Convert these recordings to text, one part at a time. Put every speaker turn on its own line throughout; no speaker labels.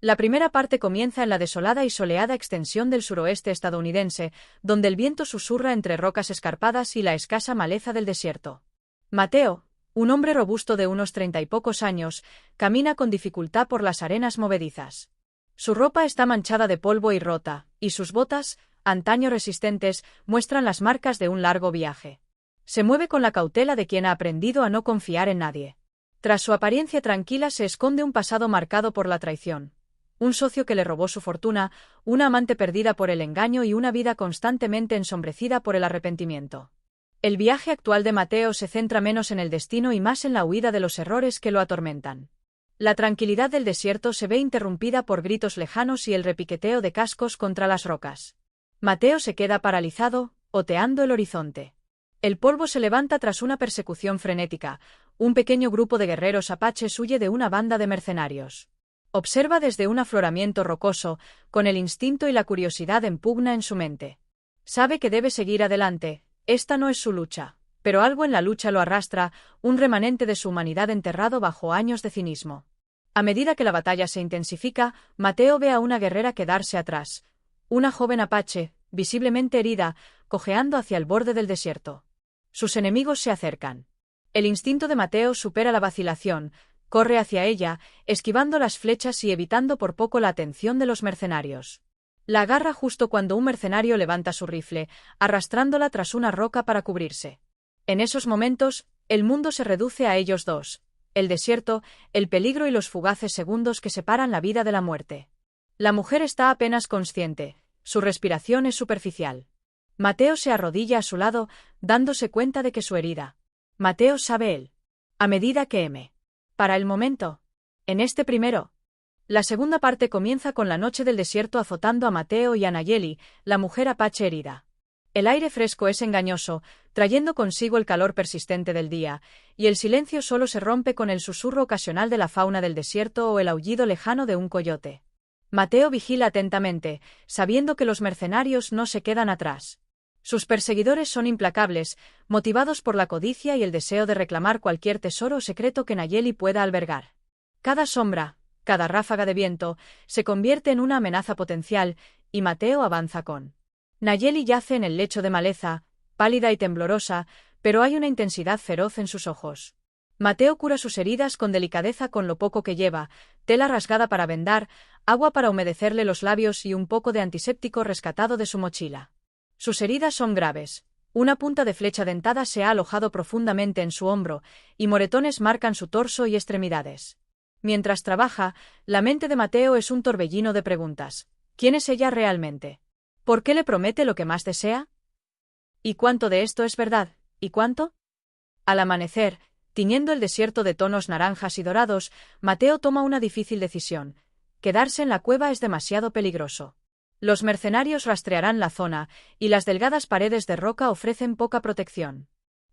La primera parte comienza en la desolada y soleada extensión del suroeste estadounidense, donde el viento susurra entre rocas escarpadas y la escasa maleza del desierto. Mateo, un hombre robusto de unos 30 y pocos años, camina con dificultad por las arenas movedizas. Su ropa está manchada de polvo y rota, y sus botas, antaño resistentes, muestran las marcas de un largo viaje. Se mueve con la cautela de quien ha aprendido a no confiar en nadie. Tras su apariencia tranquila se esconde un pasado marcado por la traición. Un socio que le robó su fortuna, una amante perdida por el engaño y una vida constantemente ensombrecida por el arrepentimiento. El viaje actual de Mateo se centra menos en el destino y más en la huida de los errores que lo atormentan. La tranquilidad del desierto se ve interrumpida por gritos lejanos y el repiqueteo de cascos contra las rocas. Mateo se queda paralizado, oteando el horizonte. El polvo se levanta tras una persecución frenética. Un pequeño grupo de guerreros apaches huye de una banda de mercenarios. Observa desde un afloramiento rocoso, con el instinto y la curiosidad en pugna en su mente. Sabe que debe seguir adelante, esta no es su lucha, pero algo en la lucha lo arrastra, un remanente de su humanidad enterrado bajo años de cinismo. A medida que la batalla se intensifica, Mateo ve a una guerrera quedarse atrás. Una joven apache, visiblemente herida, cojeando hacia el borde del desierto. Sus enemigos se acercan. El instinto de Mateo supera la vacilación. Corre hacia ella, esquivando las flechas y evitando por poco la atención de los mercenarios. La agarra justo cuando un mercenario levanta su rifle, arrastrándola tras una roca para cubrirse. En esos momentos, el mundo se reduce a ellos dos: el desierto, el peligro y los fugaces segundos que separan la vida de la muerte. La mujer está apenas consciente, su respiración es superficial. Mateo se arrodilla a su lado, dándose cuenta de que su herida. Mateo sabe él. A medida que para el momento. En este primero. La segunda parte comienza con la noche del desierto azotando a Mateo y a Nayeli, la mujer apache herida. El aire fresco es engañoso, trayendo consigo el calor persistente del día, y el silencio solo se rompe con el susurro ocasional de la fauna del desierto o el aullido lejano de un coyote. Mateo vigila atentamente, sabiendo que los mercenarios no se quedan atrás. Sus perseguidores son implacables, motivados por la codicia y el deseo de reclamar cualquier tesoro secreto que Nayeli pueda albergar. Cada sombra, cada ráfaga de viento, se convierte en una amenaza potencial, y Mateo avanza con. Nayeli yace en el lecho de maleza, pálida y temblorosa, pero hay una intensidad feroz en sus ojos. Mateo cura sus heridas con delicadeza con lo poco que lleva: tela rasgada para vendar, agua para humedecerle los labios y un poco de antiséptico rescatado de su mochila. Sus heridas son graves. Una punta de flecha dentada se ha alojado profundamente en su hombro, y moretones marcan su torso y extremidades. Mientras trabaja, la mente de Mateo es un torbellino de preguntas. ¿Quién es ella realmente? ¿Por qué le promete lo que más desea? ¿Y cuánto de esto es verdad? ¿Y cuánto? Al amanecer, tiñendo el desierto de tonos naranjas y dorados, Mateo toma una difícil decisión. Quedarse en la cueva es demasiado peligroso. Los mercenarios rastrearán la zona, y las delgadas paredes de roca ofrecen poca protección.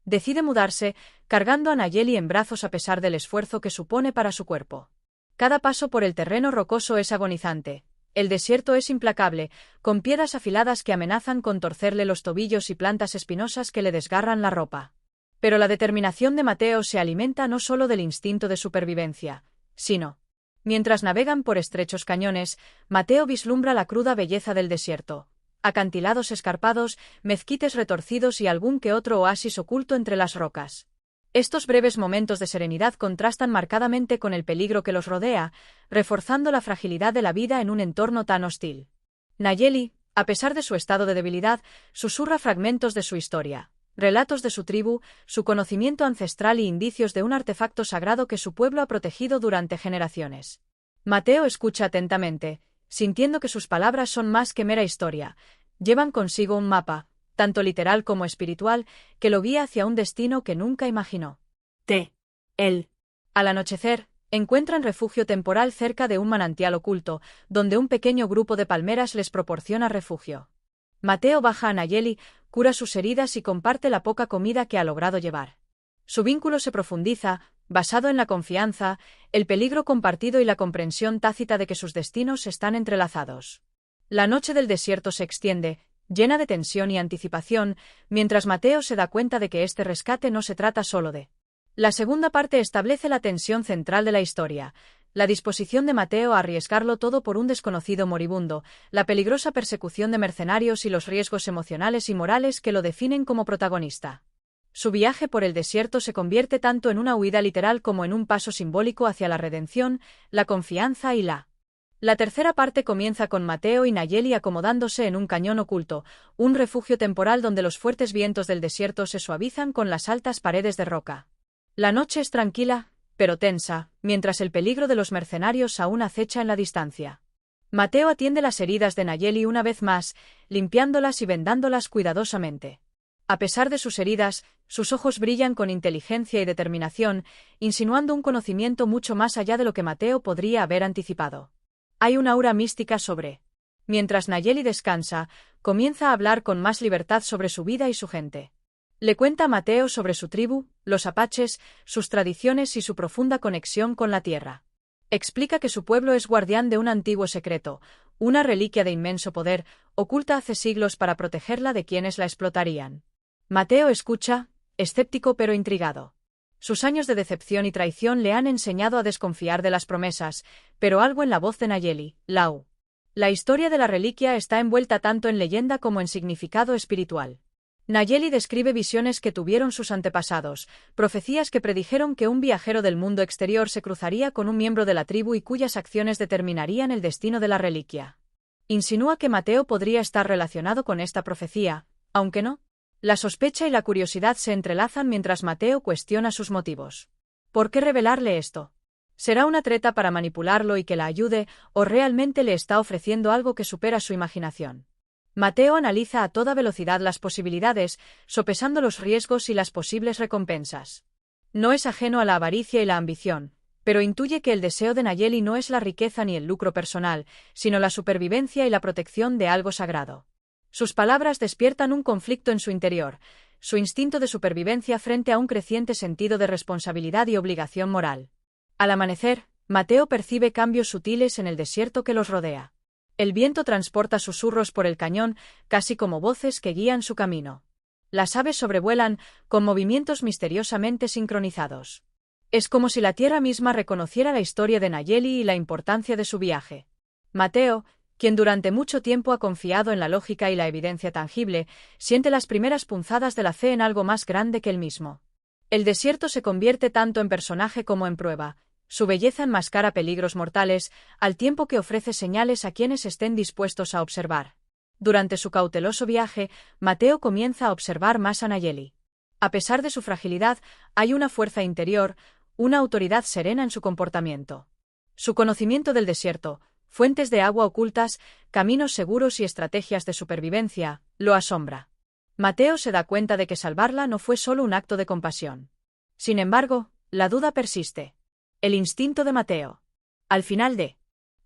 Decide mudarse, cargando a Nayeli en brazos a pesar del esfuerzo que supone para su cuerpo. Cada paso por el terreno rocoso es agonizante. El desierto es implacable, con piedras afiladas que amenazan con torcerle los tobillos y plantas espinosas que le desgarran la ropa. Pero la determinación de Mateo se alimenta no solo del instinto de supervivencia, sino. Mientras navegan por estrechos cañones, Mateo vislumbra la cruda belleza del desierto. Acantilados escarpados, mezquites retorcidos y algún que otro oasis oculto entre las rocas. Estos breves momentos de serenidad contrastan marcadamente con el peligro que los rodea, reforzando la fragilidad de la vida en un entorno tan hostil. Nayeli, a pesar de su estado de debilidad, susurra fragmentos de su historia, relatos de su tribu, su conocimiento ancestral y indicios de un artefacto sagrado que su pueblo ha protegido durante generaciones. Mateo escucha atentamente, sintiendo que sus palabras son más que mera historia. Llevan consigo un mapa, tanto literal como espiritual, que lo guía hacia un destino que nunca imaginó. Al anochecer, encuentran refugio temporal cerca de un manantial oculto, donde un pequeño grupo de palmeras les proporciona refugio. Mateo baja a Nayeli, cura sus heridas y comparte la poca comida que ha logrado llevar. Su vínculo se profundiza, basado en la confianza, el peligro compartido y la comprensión tácita de que sus destinos están entrelazados. La noche del desierto se extiende, llena de tensión y anticipación, mientras Mateo se da cuenta de que este rescate no se trata solo de. La segunda parte establece la tensión central de la historia. la disposición de Mateo a arriesgarlo todo por un desconocido moribundo, la peligrosa persecución de mercenarios y los riesgos emocionales y morales que lo definen como protagonista. Su viaje por el desierto se convierte tanto en una huida literal como en un paso simbólico hacia la redención, la confianza y La tercera parte comienza con Mateo y Nayeli acomodándose en un cañón oculto, un refugio temporal donde los fuertes vientos del desierto se suavizan con las altas paredes de roca. La noche es tranquila, pero tensa, mientras el peligro de los mercenarios aún acecha en la distancia. Mateo atiende las heridas de Nayeli una vez más, limpiándolas y vendándolas cuidadosamente. A pesar de sus heridas, sus ojos brillan con inteligencia y determinación, insinuando un conocimiento mucho más allá de lo que Mateo podría haber anticipado. Hay una aura mística sobre. Mientras Nayeli descansa, comienza a hablar con más libertad sobre su vida y su gente. Le cuenta a Mateo sobre su tribu, los apaches, sus tradiciones y su profunda conexión con la tierra. Explica que su pueblo es guardián de un antiguo secreto, una reliquia de inmenso poder, oculta hace siglos para protegerla de quienes la explotarían. Mateo escucha, escéptico pero intrigado. Sus años de decepción y traición le han enseñado a desconfiar de las promesas, pero algo en la voz de Nayeli, Lau. La historia de la reliquia está envuelta tanto en leyenda como en significado espiritual. Nayeli describe visiones que tuvieron sus antepasados, profecías que predijeron que un viajero del mundo exterior se cruzaría con un miembro de la tribu y cuyas acciones determinarían el destino de la reliquia. Insinúa que Mateo podría estar relacionado con esta profecía, aunque no. La sospecha y la curiosidad se entrelazan mientras Mateo cuestiona sus motivos. ¿Por qué revelarle esto? ¿Será una treta para manipularlo y que la ayude, o realmente le está ofreciendo algo que supera su imaginación? Mateo analiza a toda velocidad las posibilidades, sopesando los riesgos y las posibles recompensas. No es ajeno a la avaricia y la ambición, pero intuye que el deseo de Nayeli no es la riqueza ni el lucro personal, sino la supervivencia y la protección de algo sagrado. Sus palabras despiertan un conflicto en su interior, su instinto de supervivencia frente a un creciente sentido de responsabilidad y obligación moral. Al amanecer, Mateo percibe cambios sutiles en el desierto que los rodea. El viento transporta susurros por el cañón, casi como voces que guían su camino. Las aves sobrevuelan, con movimientos misteriosamente sincronizados. Es como si la tierra misma reconociera la historia de Nayeli y la importancia de su viaje. Mateo, quien durante mucho tiempo ha confiado en la lógica y la evidencia tangible, siente las primeras punzadas de la fe en algo más grande que él mismo. El desierto se convierte tanto en personaje como en prueba. Su belleza enmascara peligros mortales, al tiempo que ofrece señales a quienes estén dispuestos a observar. Durante su cauteloso viaje, Mateo comienza a observar más a Nayeli. A pesar de su fragilidad, hay una fuerza interior, una autoridad serena en su comportamiento. Su conocimiento del desierto, fuentes de agua ocultas, caminos seguros y estrategias de supervivencia, lo asombra. Mateo se da cuenta de que salvarla no fue solo un acto de compasión. Sin embargo, la duda persiste. El instinto de Mateo. Al final de.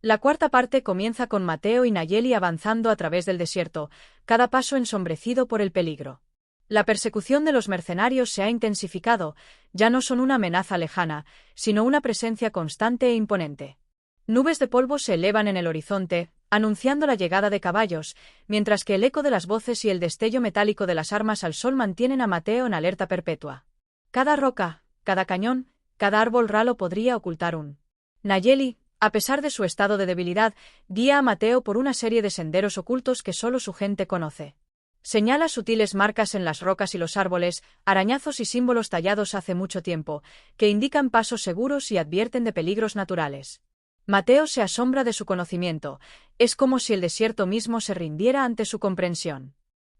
La cuarta parte comienza con Mateo y Nayeli avanzando a través del desierto, cada paso ensombrecido por el peligro. La persecución de los mercenarios se ha intensificado, ya no son una amenaza lejana, sino una presencia constante e imponente. Nubes de polvo se elevan en el horizonte, anunciando la llegada de caballos, mientras que el eco de las voces y el destello metálico de las armas al sol mantienen a Mateo en alerta perpetua. Cada roca, cada cañón, cada árbol ralo podría ocultar un. Nayeli, a pesar de su estado de debilidad, guía a Mateo por una serie de senderos ocultos que solo su gente conoce. Señala sutiles marcas en las rocas y los árboles, arañazos y símbolos tallados hace mucho tiempo, que indican pasos seguros y advierten de peligros naturales. Mateo se asombra de su conocimiento, es como si el desierto mismo se rindiera ante su comprensión.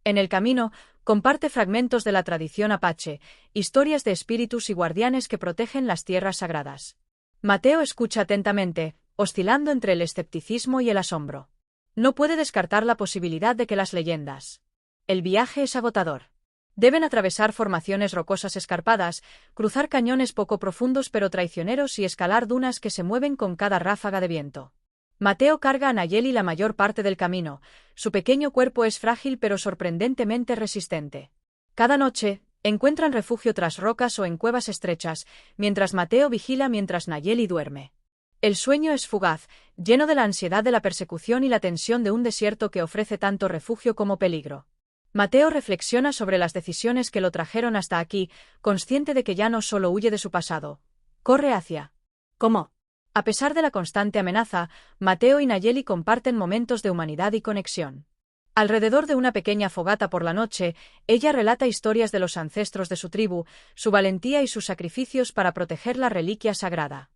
En el camino, comparte fragmentos de la tradición apache, historias de espíritus y guardianes que protegen las tierras sagradas. Mateo escucha atentamente, oscilando entre el escepticismo y el asombro. No puede descartar la posibilidad de que las leyendas. El viaje es agotador. Deben atravesar formaciones rocosas escarpadas, cruzar cañones poco profundos pero traicioneros y escalar dunas que se mueven con cada ráfaga de viento. Mateo carga a Nayeli la mayor parte del camino, su pequeño cuerpo es frágil pero sorprendentemente resistente. Cada noche, encuentran refugio tras rocas o en cuevas estrechas, mientras Mateo vigila mientras Nayeli duerme. El sueño es fugaz, lleno de la ansiedad de la persecución y la tensión de un desierto que ofrece tanto refugio como peligro. Mateo reflexiona sobre las decisiones que lo trajeron hasta aquí, consciente de que ya no solo huye de su pasado, corre hacia. ¿Cómo? A pesar de la constante amenaza, Mateo y Nayeli comparten momentos de humanidad y conexión. Alrededor de una pequeña fogata por la noche, ella relata historias de los ancestros de su tribu, su valentía y sus sacrificios para proteger la reliquia sagrada.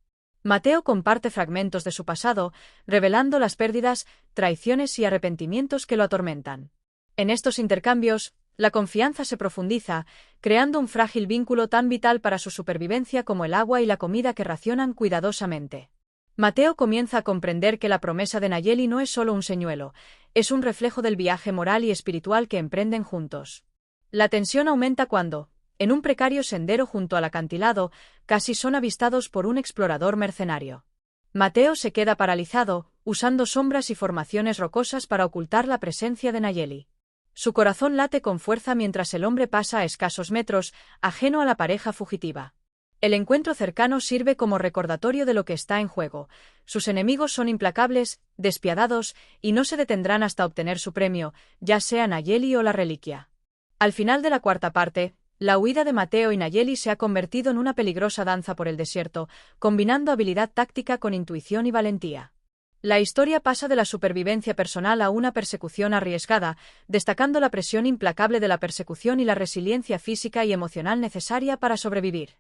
Mateo comparte fragmentos de su pasado, revelando las pérdidas, traiciones y arrepentimientos que lo atormentan. En estos intercambios, la confianza se profundiza, creando un frágil vínculo tan vital para su supervivencia como el agua y la comida que racionan cuidadosamente. Mateo comienza a comprender que la promesa de Nayeli no es solo un señuelo, es un reflejo del viaje moral y espiritual que emprenden juntos. La tensión aumenta cuando, en un precario sendero junto al acantilado, casi son avistados por un explorador mercenario. Mateo se queda paralizado, usando sombras y formaciones rocosas para ocultar la presencia de Nayeli. Su corazón late con fuerza mientras el hombre pasa a escasos metros, ajeno a la pareja fugitiva. El encuentro cercano sirve como recordatorio de lo que está en juego. Sus enemigos son implacables, despiadados, y no se detendrán hasta obtener su premio, ya sea Nayeli o la reliquia. Al final de la cuarta parte, la huida de Mateo y Nayeli se ha convertido en una peligrosa danza por el desierto, combinando habilidad táctica con intuición y valentía. La historia pasa de la supervivencia personal a una persecución arriesgada, destacando la presión implacable de la persecución y la resiliencia física y emocional necesaria para sobrevivir.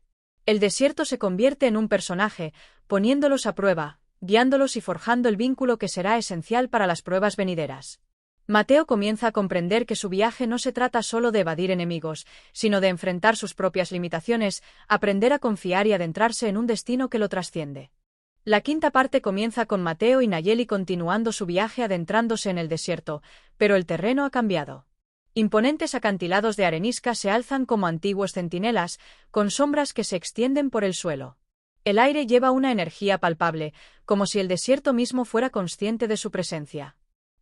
El desierto se convierte en un personaje, poniéndolos a prueba, guiándolos y forjando el vínculo que será esencial para las pruebas venideras. Mateo comienza a comprender que su viaje no se trata solo de evadir enemigos, sino de enfrentar sus propias limitaciones, aprender a confiar y adentrarse en un destino que lo trasciende. La quinta parte comienza con Mateo y Nayeli continuando su viaje adentrándose en el desierto, pero el terreno ha cambiado. Imponentes acantilados de arenisca se alzan como antiguos centinelas, con sombras que se extienden por el suelo. El aire lleva una energía palpable, como si el desierto mismo fuera consciente de su presencia.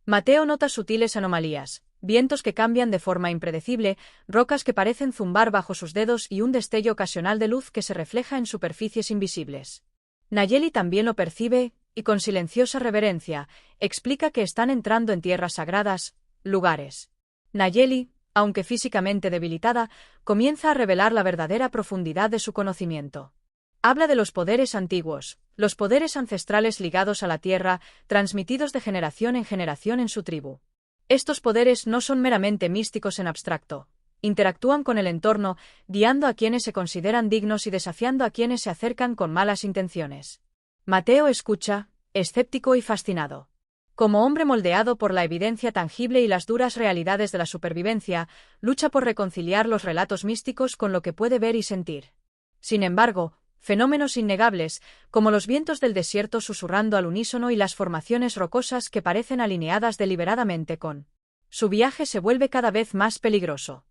Mateo nota sutiles anomalías, vientos que cambian de forma impredecible, rocas que parecen zumbar bajo sus dedos y un destello ocasional de luz que se refleja en superficies invisibles. Nayeli también lo percibe, y con silenciosa reverencia, explica que están entrando en tierras sagradas, lugares. Nayeli, aunque físicamente debilitada, comienza a revelar la verdadera profundidad de su conocimiento. Habla de los poderes antiguos, los poderes ancestrales ligados a la tierra, transmitidos de generación en su tribu. Estos poderes no son meramente místicos en abstracto. Interactúan con el entorno, guiando a quienes se consideran dignos y desafiando a quienes se acercan con malas intenciones. Mateo escucha, escéptico y fascinado. Como hombre moldeado por la evidencia tangible y las duras realidades de la supervivencia, lucha por reconciliar los relatos místicos con lo que puede ver y sentir. Sin embargo, fenómenos innegables, como los vientos del desierto susurrando al unísono y las formaciones rocosas que parecen alineadas deliberadamente con su viaje se vuelve cada vez más peligroso.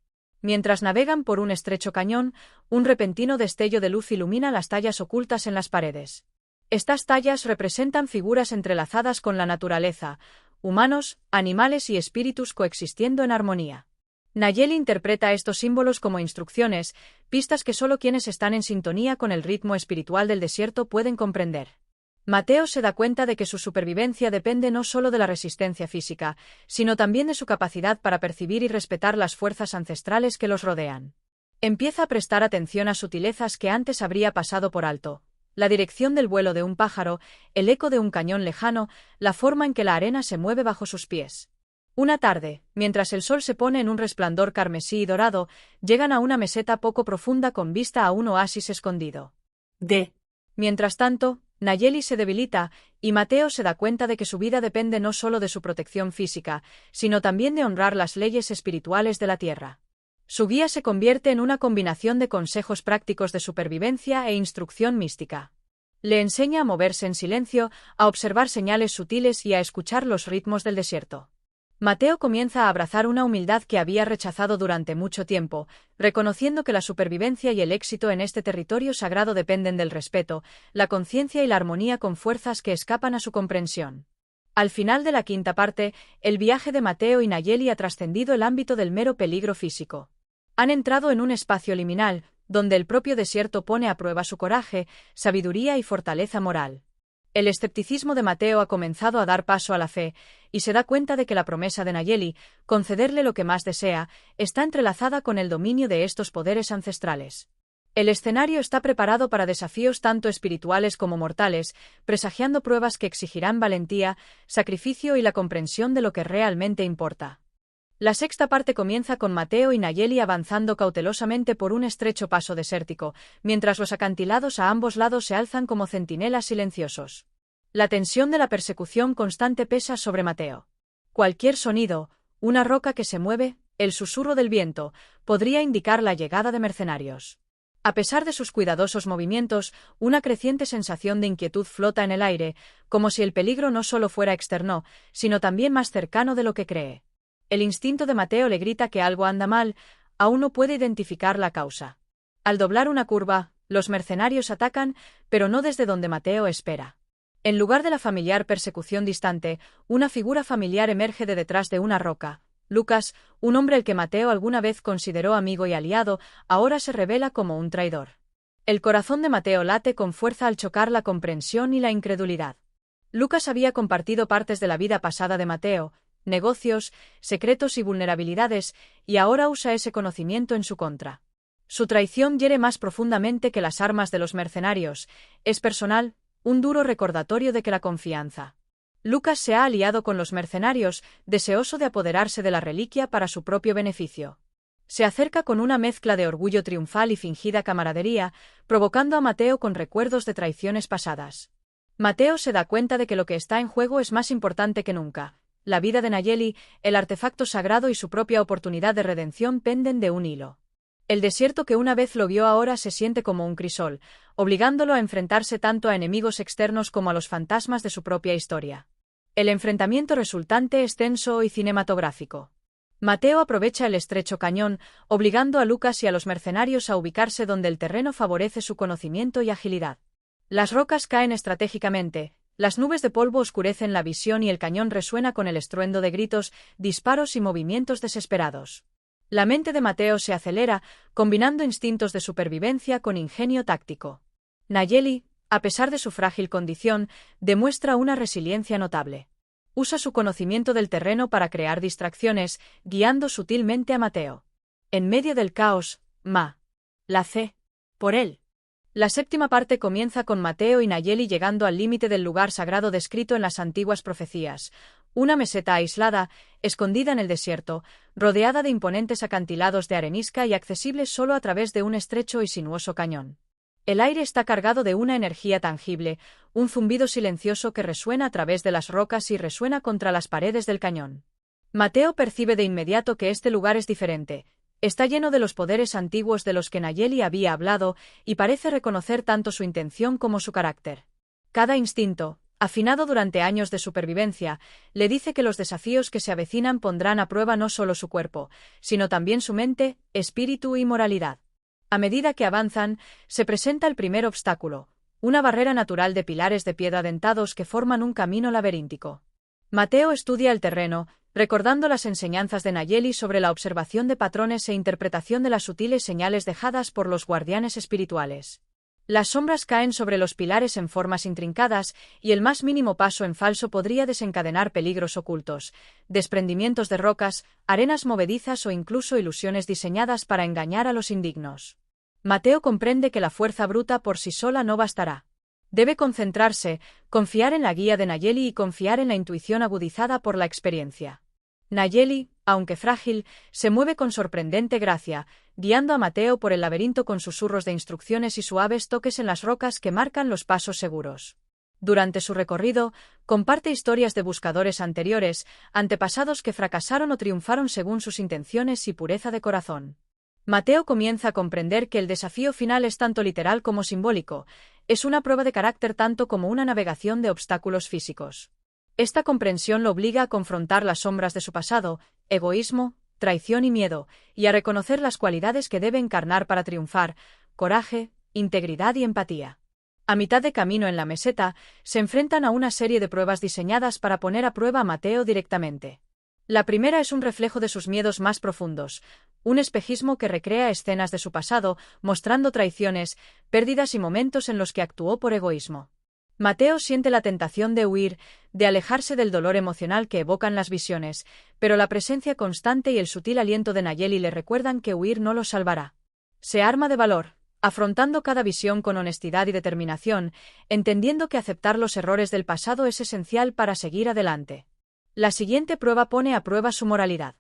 Mientras navegan por un estrecho cañón, un repentino destello de luz ilumina las tallas ocultas en las paredes. Estas tallas representan figuras entrelazadas con la naturaleza, humanos, animales y espíritus coexistiendo en armonía. Nayeli interpreta estos símbolos como instrucciones, pistas que solo quienes están en sintonía con el ritmo espiritual del desierto pueden comprender. Mateo se da cuenta de que su supervivencia depende no solo de la resistencia física, sino también de su capacidad para percibir y respetar las fuerzas ancestrales que los rodean. Empieza a prestar atención a sutilezas que antes habría pasado por alto. La dirección del vuelo de un pájaro, el eco de un cañón lejano, la forma en que la arena se mueve bajo sus pies. Una tarde, mientras el sol se pone en un resplandor carmesí y dorado, llegan a una meseta poco profunda con vista a un oasis escondido. Mientras tanto, Nayeli se debilita, y Mateo se da cuenta de que su vida depende no solo de su protección física, sino también de honrar las leyes espirituales de la tierra. Su guía se convierte en una combinación de consejos prácticos de supervivencia e instrucción mística. Le enseña a moverse en silencio, a observar señales sutiles y a escuchar los ritmos del desierto. Mateo comienza a abrazar una humildad que había rechazado durante mucho tiempo, reconociendo que la supervivencia y el éxito en este territorio sagrado dependen del respeto, la conciencia y la armonía con fuerzas que escapan a su comprensión. Al final de la quinta parte, el viaje de Mateo y Nayeli ha trascendido el ámbito del mero peligro físico. Han entrado en un espacio liminal, donde el propio desierto pone a prueba su coraje, sabiduría y fortaleza moral. El escepticismo de Mateo ha comenzado a dar paso a la fe, y se da cuenta de que la promesa de Nayeli, concederle lo que más desea, está entrelazada con el dominio de estos poderes ancestrales. El escenario está preparado para desafíos tanto espirituales como mortales, presagiando pruebas que exigirán valentía, sacrificio y la comprensión de lo que realmente importa. La sexta parte comienza con Mateo y Nayeli avanzando cautelosamente por un estrecho paso desértico, mientras los acantilados a ambos lados se alzan como centinelas silenciosos. La tensión de la persecución constante pesa sobre Mateo. Cualquier sonido, una roca que se mueve, el susurro del viento, podría indicar la llegada de mercenarios. A pesar de sus cuidadosos movimientos, una creciente sensación de inquietud flota en el aire, como si el peligro no solo fuera externo, sino también más cercano de lo que cree. El instinto de Mateo le grita que algo anda mal, aún no puede identificar la causa. Al doblar una curva, los mercenarios atacan, pero no desde donde Mateo espera. En lugar de la familiar persecución distante, una figura familiar emerge de detrás de una roca. Lucas, un hombre al que Mateo alguna vez consideró amigo y aliado, ahora se revela como un traidor. El corazón de Mateo late con fuerza al chocar la comprensión y la incredulidad. Lucas había compartido partes de la vida pasada de Mateo, negocios, secretos y vulnerabilidades, y ahora usa ese conocimiento en su contra. Su traición hiere más profundamente que las armas de los mercenarios, es personal, un duro recordatorio de que la confianza. Lucas se ha aliado con los mercenarios, deseoso de apoderarse de la reliquia para su propio beneficio. Se acerca con una mezcla de orgullo triunfal y fingida camaradería, provocando a Mateo con recuerdos de traiciones pasadas. Mateo se da cuenta de que lo que está en juego es más importante que nunca. La vida de Nayeli, el artefacto sagrado y su propia oportunidad de redención penden de un hilo. El desierto que una vez lo vio ahora se siente como un crisol, obligándolo a enfrentarse tanto a enemigos externos como a los fantasmas de su propia historia. El enfrentamiento resultante es tenso y cinematográfico. Mateo aprovecha el estrecho cañón, obligando a Lucas y a los mercenarios a ubicarse donde el terreno favorece su conocimiento y agilidad. Las rocas caen estratégicamente, las nubes de polvo oscurecen la visión y el cañón resuena con el estruendo de gritos, disparos y movimientos desesperados. La mente de Mateo se acelera, combinando instintos de supervivencia con ingenio táctico. Nayeli, a pesar de su frágil condición, demuestra una resiliencia notable. Usa su conocimiento del terreno para crear distracciones, guiando sutilmente a Mateo. En medio del caos, la C. Por él. La séptima parte comienza con Mateo y Nayeli llegando al límite del lugar sagrado descrito en las antiguas profecías, una meseta aislada, escondida en el desierto, rodeada de imponentes acantilados de arenisca y accesible solo a través de un estrecho y sinuoso cañón. El aire está cargado de una energía tangible, un zumbido silencioso que resuena a través de las rocas y resuena contra las paredes del cañón. Mateo percibe de inmediato que este lugar es diferente. Está lleno de los poderes antiguos de los que Nayeli había hablado y parece reconocer tanto su intención como su carácter. Cada instinto, afinado durante años de supervivencia, le dice que los desafíos que se avecinan pondrán a prueba no solo su cuerpo, sino también su mente, espíritu y moralidad. A medida que avanzan, se presenta el primer obstáculo, una barrera natural de pilares de piedra dentados que forman un camino laberíntico. Mateo estudia el terreno, recordando las enseñanzas de Nayeli sobre la observación de patrones e interpretación de las sutiles señales dejadas por los guardianes espirituales. Las sombras caen sobre los pilares en formas intrincadas, y el más mínimo paso en falso podría desencadenar peligros ocultos, desprendimientos de rocas, arenas movedizas o incluso ilusiones diseñadas para engañar a los indignos. Mateo comprende que la fuerza bruta por sí sola no bastará. Debe concentrarse, confiar en la guía de Nayeli y confiar en la intuición agudizada por la experiencia. Nayeli, aunque frágil, se mueve con sorprendente gracia, guiando a Mateo por el laberinto con susurros de instrucciones y suaves toques en las rocas que marcan los pasos seguros. Durante su recorrido, comparte historias de buscadores anteriores, antepasados que fracasaron o triunfaron según sus intenciones y pureza de corazón. Mateo comienza a comprender que el desafío final es tanto literal como simbólico, es una prueba de carácter tanto como una navegación de obstáculos físicos. Esta comprensión lo obliga a confrontar las sombras de su pasado, egoísmo, traición y miedo, y a reconocer las cualidades que debe encarnar para triunfar, coraje, integridad y empatía. A mitad de camino en la meseta, se enfrentan a una serie de pruebas diseñadas para poner a prueba a Mateo directamente. La primera es un reflejo de sus miedos más profundos, un espejismo que recrea escenas de su pasado, mostrando traiciones, pérdidas y momentos en los que actuó por egoísmo. Mateo siente la tentación de huir, de alejarse del dolor emocional que evocan las visiones, pero la presencia constante y el sutil aliento de Nayeli le recuerdan que huir no lo salvará. Se arma de valor, afrontando cada visión con honestidad y determinación, entendiendo que aceptar los errores del pasado es esencial para seguir adelante. La siguiente prueba pone a prueba su moralidad.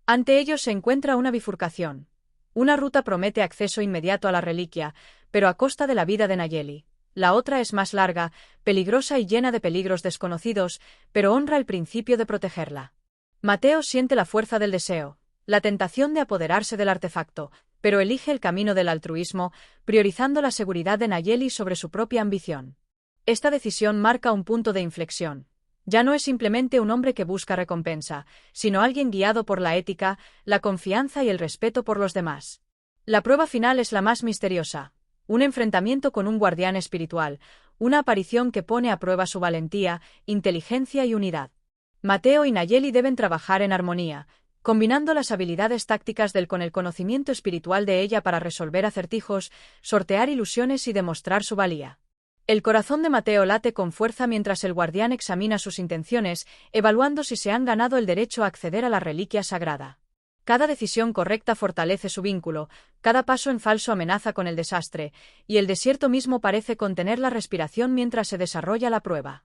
Ante ellos se encuentra una bifurcación. Una ruta promete acceso inmediato a la reliquia, pero a costa de la vida de Nayeli. La otra es más larga, peligrosa y llena de peligros desconocidos, pero honra el principio de protegerla. Mateo siente la fuerza del deseo, la tentación de apoderarse del artefacto, pero elige el camino del altruismo, priorizando la seguridad de Nayeli sobre su propia ambición. Esta decisión marca un punto de inflexión. Ya no es simplemente un hombre que busca recompensa, sino alguien guiado por la ética, la confianza y el respeto por los demás. La prueba final es la más misteriosa. Un enfrentamiento con un guardián espiritual, una aparición que pone a prueba su valentía, inteligencia y unidad. Mateo y Nayeli deben trabajar en armonía, combinando las habilidades tácticas con el conocimiento espiritual de ella para resolver acertijos, sortear ilusiones y demostrar su valía. El corazón de Mateo late con fuerza mientras el guardián examina sus intenciones, evaluando si se han ganado el derecho a acceder a la reliquia sagrada. Cada decisión correcta fortalece su vínculo, cada paso en falso amenaza con el desastre, y el desierto mismo parece contener la respiración mientras se desarrolla la prueba.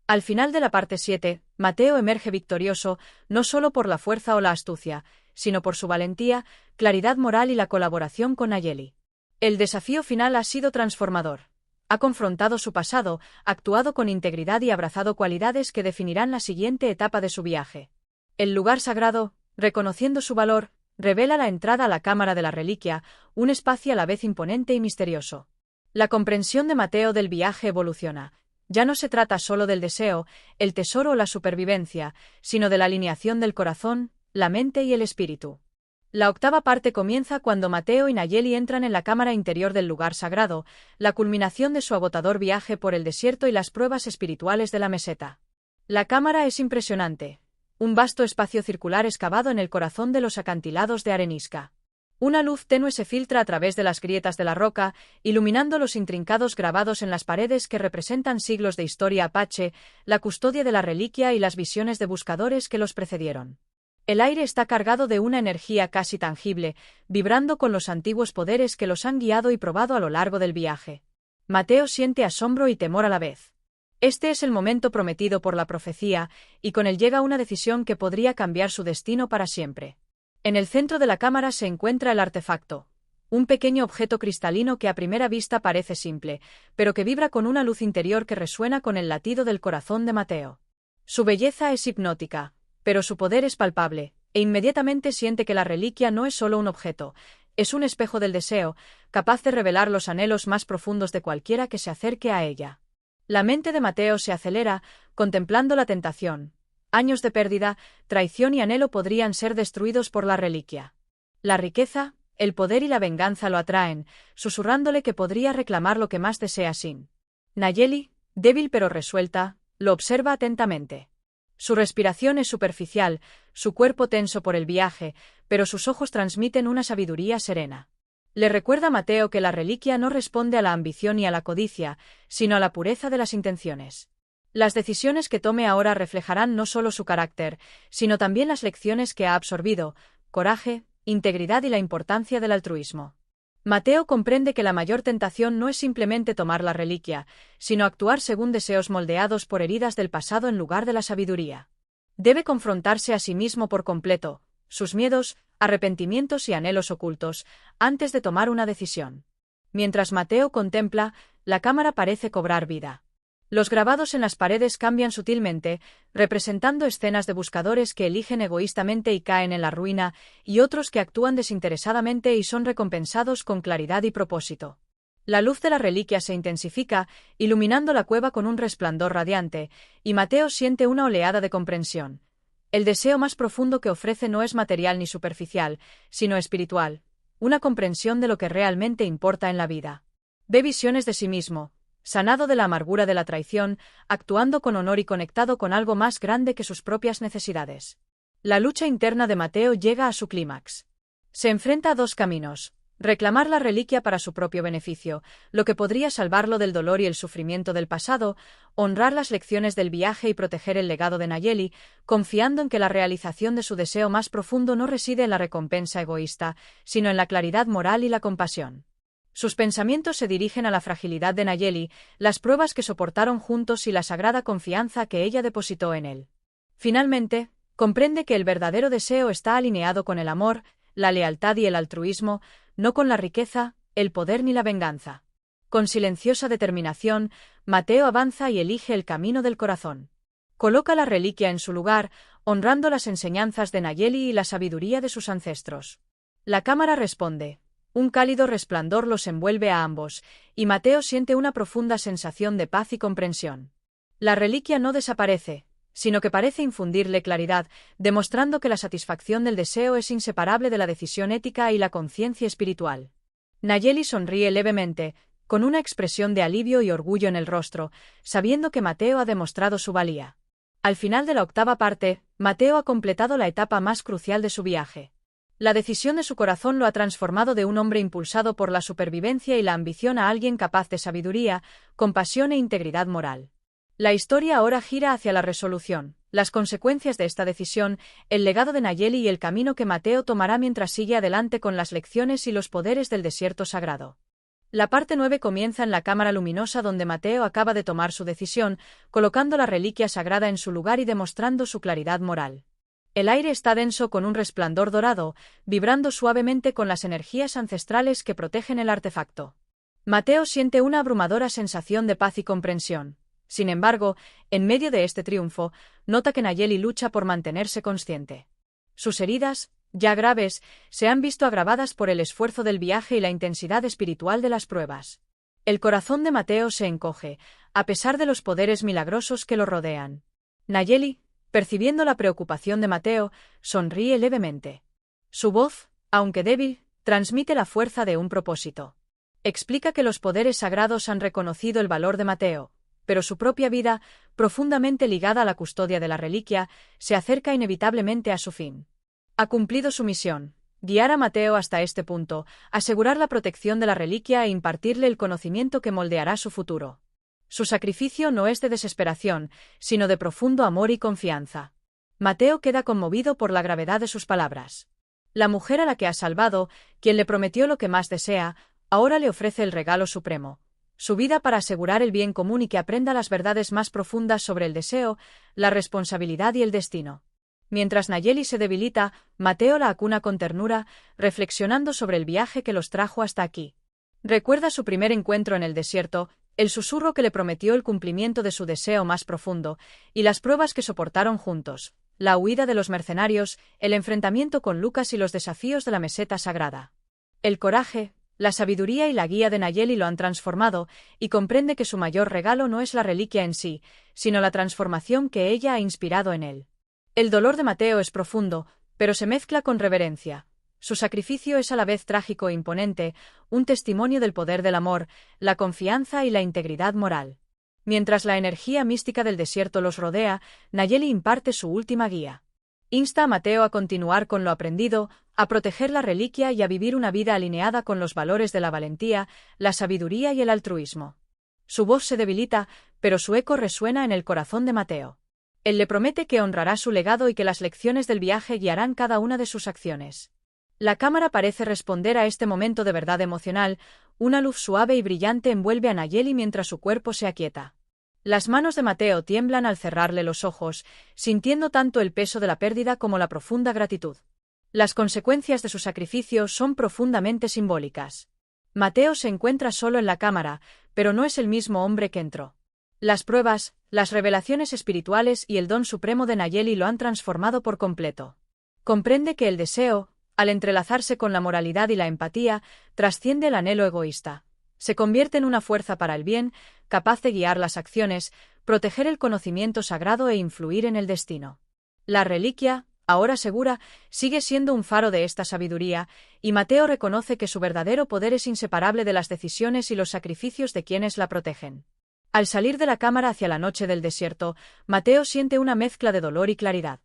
Al final de la parte 7, Mateo emerge victorioso, no solo por la fuerza o la astucia, sino por su valentía, claridad moral y la colaboración con Nayeli. El desafío final ha sido transformador. Ha confrontado su pasado, actuado con integridad y abrazado cualidades que definirán la siguiente etapa de su viaje. El lugar sagrado, reconociendo su valor, revela la entrada a la cámara de la reliquia, un espacio a la vez imponente y misterioso. La comprensión de Mateo del viaje evoluciona. Ya no se trata solo del deseo, el tesoro o la supervivencia, sino de la alineación del corazón, la mente y el espíritu. La octava parte comienza cuando Mateo y Nayeli entran en la cámara interior del lugar sagrado, la culminación de su agotador viaje por el desierto y las pruebas espirituales de la meseta. La cámara es impresionante. Un vasto espacio circular excavado en el corazón de los acantilados de arenisca. Una luz tenue se filtra a través de las grietas de la roca, iluminando los intrincados grabados en las paredes que representan siglos de historia apache, la custodia de la reliquia y las visiones de buscadores que los precedieron. El aire está cargado de una energía casi tangible, vibrando con los antiguos poderes que los han guiado y probado a lo largo del viaje. Mateo siente asombro y temor a la vez. Este es el momento prometido por la profecía, y con él llega una decisión que podría cambiar su destino para siempre. En el centro de la cámara se encuentra el artefacto, un pequeño objeto cristalino que a primera vista parece simple, pero que vibra con una luz interior que resuena con el latido del corazón de Mateo. Su belleza es hipnótica, pero su poder es palpable, e inmediatamente siente que la reliquia no es solo un objeto, es un espejo del deseo, capaz de revelar los anhelos más profundos de cualquiera que se acerque a ella. La mente de Mateo se acelera, contemplando la tentación. Años de pérdida, traición y anhelo podrían ser destruidos por la reliquia. La riqueza, el poder y la venganza lo atraen, susurrándole que podría reclamar lo que más desea sin. Nayeli, débil pero resuelta, lo observa atentamente. Su respiración es superficial, su cuerpo tenso por el viaje, pero sus ojos transmiten una sabiduría serena. Le recuerda a Mateo que la reliquia no responde a la ambición ni a la codicia, sino a la pureza de las intenciones. Las decisiones que tome ahora reflejarán no solo su carácter, sino también las lecciones que ha absorbido, coraje, integridad y la importancia del altruismo. Mateo comprende que la mayor tentación no es simplemente tomar la reliquia, sino actuar según deseos moldeados por heridas del pasado en lugar de la sabiduría. Debe confrontarse a sí mismo por completo, sus miedos, arrepentimientos y anhelos ocultos, antes de tomar una decisión. Mientras Mateo contempla, la cámara parece cobrar vida. Los grabados en las paredes cambian sutilmente, representando escenas de buscadores que eligen egoístamente y caen en la ruina, y otros que actúan desinteresadamente y son recompensados con claridad y propósito. La luz de la reliquia se intensifica, iluminando la cueva con un resplandor radiante, y Mateo siente una oleada de comprensión. El deseo más profundo que ofrece no es material ni superficial, sino espiritual, una comprensión de lo que realmente importa en la vida. Ve visiones de sí mismo, sanado de la amargura de la traición, actuando con honor y conectado con algo más grande que sus propias necesidades. La lucha interna de Mateo llega a su clímax. Se enfrenta a dos caminos: reclamar la reliquia para su propio beneficio, lo que podría salvarlo del dolor y el sufrimiento del pasado, honrar las lecciones del viaje y proteger el legado de Nayeli, confiando en que la realización de su deseo más profundo no reside en la recompensa egoísta, sino en la claridad moral y la compasión. Sus pensamientos se dirigen a la fragilidad de Nayeli, las pruebas que soportaron juntos y la sagrada confianza que ella depositó en él. Finalmente, comprende que el verdadero deseo está alineado con el amor, la lealtad y el altruismo, no con la riqueza, el poder ni la venganza. Con silenciosa determinación, Mateo avanza y elige el camino del corazón. Coloca la reliquia en su lugar, honrando las enseñanzas de Nayeli y la sabiduría de sus ancestros. La cámara responde. Un cálido resplandor los envuelve a ambos, y Mateo siente una profunda sensación de paz y comprensión. La reliquia no desaparece, sino que parece infundirle claridad, demostrando que la satisfacción del deseo es inseparable de la decisión ética y la conciencia espiritual. Nayeli sonríe levemente, con una expresión de alivio y orgullo en el rostro, sabiendo que Mateo ha demostrado su valía. Al final de la 8ª parte, Mateo ha completado la etapa más crucial de su viaje. La decisión de su corazón lo ha transformado de un hombre impulsado por la supervivencia y la ambición a alguien capaz de sabiduría, compasión e integridad moral. La historia ahora gira hacia la resolución, las consecuencias de esta decisión, el legado de Nayeli y el camino que Mateo tomará mientras sigue adelante con las lecciones y los poderes del desierto sagrado. La parte 9 comienza en la cámara luminosa donde Mateo acaba de tomar su decisión, colocando la reliquia sagrada en su lugar y demostrando su claridad moral. El aire está denso con un resplandor dorado, vibrando suavemente con las energías ancestrales que protegen el artefacto. Mateo siente una abrumadora sensación de paz y comprensión. Sin embargo, en medio de este triunfo, nota que Nayeli lucha por mantenerse consciente. Sus heridas, ya graves, se han visto agravadas por el esfuerzo del viaje y la intensidad espiritual de las pruebas. El corazón de Mateo se encoge, a pesar de los poderes milagrosos que lo rodean. Nayeli, percibiendo la preocupación de Mateo, sonríe levemente. Su voz, aunque débil, transmite la fuerza de un propósito. Explica que los poderes sagrados han reconocido el valor de Mateo, pero su propia vida, profundamente ligada a la custodia de la reliquia, se acerca inevitablemente a su fin. Ha cumplido su misión, guiar a Mateo hasta este punto, asegurar la protección de la reliquia e impartirle el conocimiento que moldeará su futuro. Su sacrificio no es de desesperación, sino de profundo amor y confianza. Mateo queda conmovido por la gravedad de sus palabras. La mujer a la que ha salvado, quien le prometió lo que más desea, ahora le ofrece el regalo supremo, su vida para asegurar el bien común y que aprenda las verdades más profundas sobre el deseo, la responsabilidad y el destino. Mientras Nayeli se debilita, Mateo la acuna con ternura, reflexionando sobre el viaje que los trajo hasta aquí. Recuerda su primer encuentro en el desierto, el susurro que le prometió el cumplimiento de su deseo más profundo, y las pruebas que soportaron juntos, la huida de los mercenarios, el enfrentamiento con Lucas y los desafíos de la meseta sagrada. El coraje, la sabiduría y la guía de Nayeli lo han transformado, y comprende que su mayor regalo no es la reliquia en sí, sino la transformación que ella ha inspirado en él. El dolor de Mateo es profundo, pero se mezcla con reverencia. Su sacrificio es a la vez trágico e imponente, un testimonio del poder del amor, la confianza y la integridad moral. Mientras la energía mística del desierto los rodea, Nayeli imparte su última guía. Insta a Mateo a continuar con lo aprendido, a proteger la reliquia y a vivir una vida alineada con los valores de la valentía, la sabiduría y el altruismo. Su voz se debilita, pero su eco resuena en el corazón de Mateo. Él le promete que honrará su legado y que las lecciones del viaje guiarán cada una de sus acciones. La cámara parece responder a este momento de verdad emocional, una luz suave y brillante envuelve a Nayeli mientras su cuerpo se aquieta. Las manos de Mateo tiemblan al cerrarle los ojos, sintiendo tanto el peso de la pérdida como la profunda gratitud. Las consecuencias de su sacrificio son profundamente simbólicas. Mateo se encuentra solo en la cámara, pero no es el mismo hombre que entró. Las pruebas, las revelaciones espirituales y el don supremo de Nayeli lo han transformado por completo. Comprende que el deseo, al entrelazarse con la moralidad y la empatía, trasciende el anhelo egoísta. Se convierte en una fuerza para el bien, capaz de guiar las acciones, proteger el conocimiento sagrado e influir en el destino. La reliquia, ahora segura, sigue siendo un faro de esta sabiduría, y Mateo reconoce que su verdadero poder es inseparable de las decisiones y los sacrificios de quienes la protegen. Al salir de la cámara hacia la noche del desierto, Mateo siente una mezcla de dolor y claridad.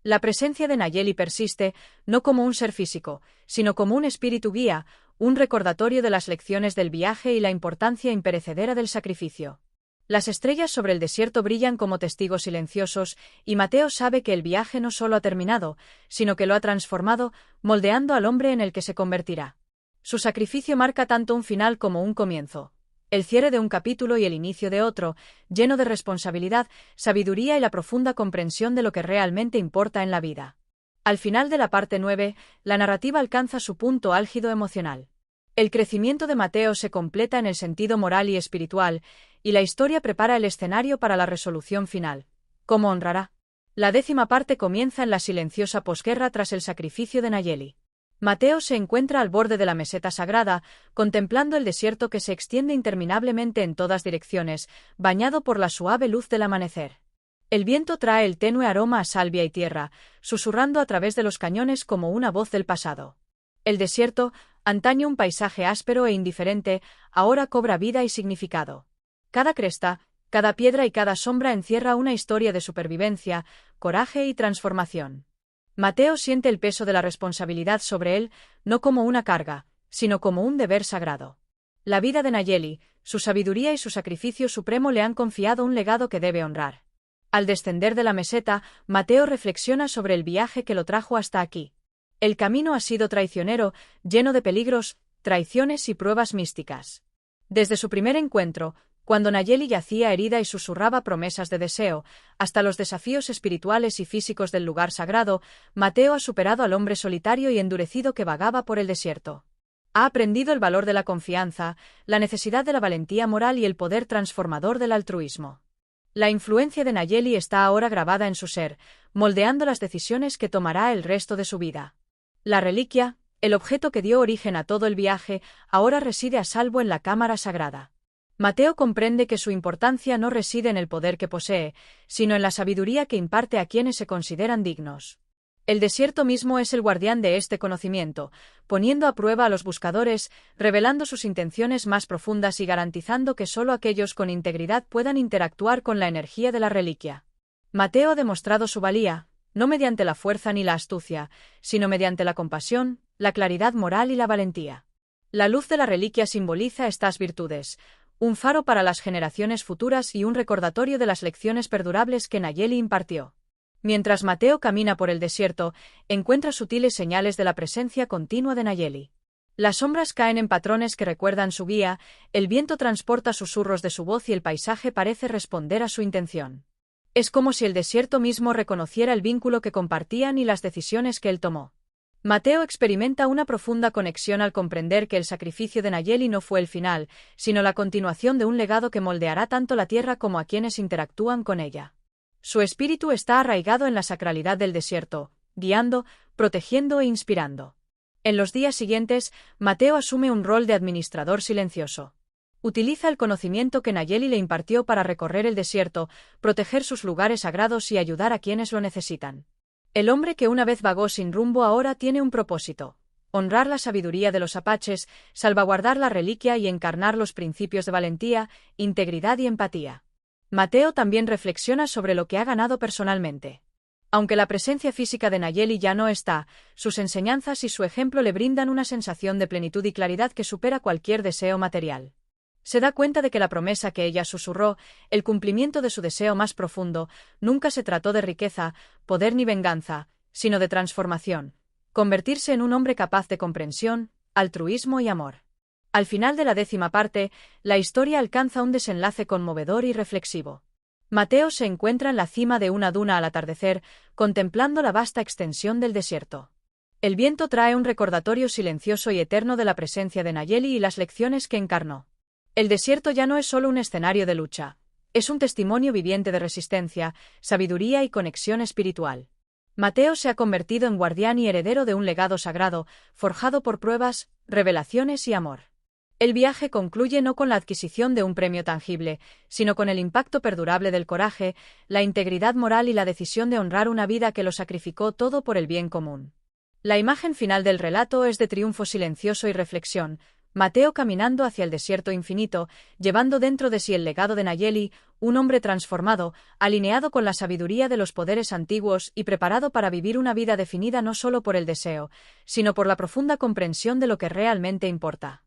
La presencia de Nayeli persiste, no como un ser físico, sino como un espíritu guía, un recordatorio de las lecciones del viaje y la importancia imperecedera del sacrificio. Las estrellas sobre el desierto brillan como testigos silenciosos, y Mateo sabe que el viaje no solo ha terminado, sino que lo ha transformado, moldeando al hombre en el que se convertirá. Su sacrificio marca tanto un final como un comienzo. El cierre de un capítulo y el inicio de otro, lleno de responsabilidad, sabiduría y la profunda comprensión de lo que realmente importa en la vida. Al final de la parte 9, la narrativa alcanza su punto álgido emocional. El crecimiento de Mateo se completa en el sentido moral y espiritual, y la historia prepara el escenario para la resolución final. ¿Cómo honrará? La 10ª parte comienza en la silenciosa posguerra tras el sacrificio de Nayeli. Mateo se encuentra al borde de la meseta sagrada, contemplando el desierto que se extiende interminablemente en todas direcciones, bañado por la suave luz del amanecer. El viento trae el tenue aroma a salvia y tierra, susurrando a través de los cañones como una voz del pasado. El desierto, antaño un paisaje áspero e indiferente, ahora cobra vida y significado. Cada cresta, cada piedra y cada sombra encierra una historia de supervivencia, coraje y transformación. Mateo siente el peso de la responsabilidad sobre él, no como una carga, sino como un deber sagrado. La vida de Nayeli, su sabiduría y su sacrificio supremo le han confiado un legado que debe honrar. Al descender de la meseta, Mateo reflexiona sobre el viaje que lo trajo hasta aquí. El camino ha sido traicionero, lleno de peligros, traiciones y pruebas místicas. Desde su primer encuentro, cuando Nayeli yacía herida y susurraba promesas de deseo, hasta los desafíos espirituales y físicos del lugar sagrado, Mateo ha superado al hombre solitario y endurecido que vagaba por el desierto. Ha aprendido el valor de la confianza, la necesidad de la valentía moral y el poder transformador del altruismo. La influencia de Nayeli está ahora grabada en su ser, moldeando las decisiones que tomará el resto de su vida. La reliquia, el objeto que dio origen a todo el viaje, ahora reside a salvo en la cámara sagrada. Mateo comprende que su importancia no reside en el poder que posee, sino en la sabiduría que imparte a quienes se consideran dignos. El desierto mismo es el guardián de este conocimiento, poniendo a prueba a los buscadores, revelando sus intenciones más profundas y garantizando que solo aquellos con integridad puedan interactuar con la energía de la reliquia. Mateo ha demostrado su valía, no mediante la fuerza ni la astucia, sino mediante la compasión, la claridad moral y la valentía. La luz de la reliquia simboliza estas virtudes, un faro para las generaciones futuras y un recordatorio de las lecciones perdurables que Nayeli impartió. Mientras Mateo camina por el desierto, encuentra sutiles señales de la presencia continua de Nayeli. Las sombras caen en patrones que recuerdan su guía, el viento transporta susurros de su voz y el paisaje parece responder a su intención. Es como si el desierto mismo reconociera el vínculo que compartían y las decisiones que él tomó. Mateo experimenta una profunda conexión al comprender que el sacrificio de Nayeli no fue el final, sino la continuación de un legado que moldeará tanto la tierra como a quienes interactúan con ella. Su espíritu está arraigado en la sacralidad del desierto, guiando, protegiendo e inspirando. En los días siguientes, Mateo asume un rol de administrador silencioso. Utiliza el conocimiento que Nayeli le impartió para recorrer el desierto, proteger sus lugares sagrados y ayudar a quienes lo necesitan. El hombre que una vez vagó sin rumbo ahora tiene un propósito: honrar la sabiduría de los apaches, salvaguardar la reliquia y encarnar los principios de valentía, integridad y empatía. Mateo también reflexiona sobre lo que ha ganado personalmente. Aunque la presencia física de Nayeli ya no está, sus enseñanzas y su ejemplo le brindan una sensación de plenitud y claridad que supera cualquier deseo material. Se da cuenta de que la promesa que ella susurró, el cumplimiento de su deseo más profundo, nunca se trató de riqueza, poder ni venganza, sino de transformación, convertirse en un hombre capaz de comprensión, altruismo y amor. Al final de la 10ª parte, la historia alcanza un desenlace conmovedor y reflexivo. Mateo se encuentra en la cima de una duna al atardecer, contemplando la vasta extensión del desierto. El viento trae un recordatorio silencioso y eterno de la presencia de Nayeli y las lecciones que encarnó. El desierto ya no es solo un escenario de lucha, es un testimonio viviente de resistencia, sabiduría y conexión espiritual. Mateo se ha convertido en guardián y heredero de un legado sagrado, forjado por pruebas, revelaciones y amor. El viaje concluye no con la adquisición de un premio tangible, sino con el impacto perdurable del coraje, la integridad moral y la decisión de honrar una vida que lo sacrificó todo por el bien común. La imagen final del relato es de triunfo silencioso y reflexión, Mateo caminando hacia el desierto infinito, llevando dentro de sí el legado de Nayeli, un hombre transformado, alineado con la sabiduría de los poderes antiguos y preparado para vivir una vida definida no solo por el deseo, sino por la profunda comprensión de lo que realmente importa.